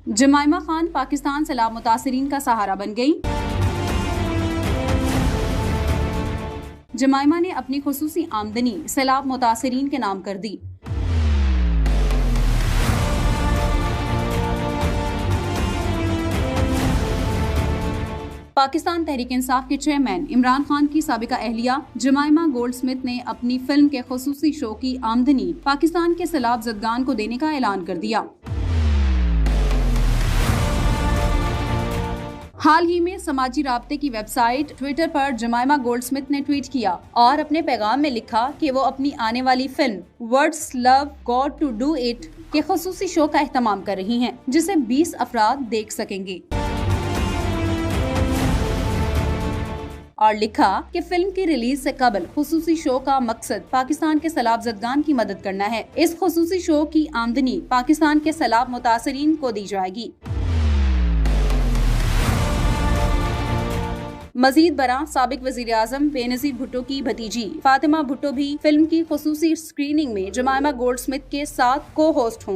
जमाइमा खान पाकिस्तान सैलाब मुतासरीन का सहारा बन गई। जमाइमा ने अपनी खुसूसी आमदनी सैलाब मुतासरीन के नाम कर दी। पाकिस्तान तहरीक इंसाफ के चेयरमैन इमरान खान की साबिका अहलिया जमाइमा गोल्डस्मिथ ने अपनी फिल्म के खुसूसी शो की आमदनी पाकिस्तान के सैलाब ज़दगान को देने का ऐलान कर दिया। हाल ही में समाजी राब्ते की वेबसाइट ट्विटर पर जमाइमा गोल्डस्मिथ ने ट्वीट किया और अपने पैगाम में लिखा कि वो अपनी आने वाली film words love god to do it के खुसूसी शो का एहतमाम कर रही हैं, जिसे 20 अफराद देख सकेंगे। और लिखा कि फिल्म की रिलीज से कबल खुसूसी शो का मकसद पाकिस्तान के सैलाब ज़दगान की मदद करना है। इस खुसूसी शो की आमदनी पाकिस्तान के सैलाब मुतासरीन को दी जाएगी। मजीद बरा साबिक वजीर आजम बेनजीर भुट्टो की भतीजी फातिमा भुट्टो भी फिल्म की खुसूसी स्क्रीनिंग में जमाइमा गोल्डस्मिथ के साथ को होस्ट होंगी।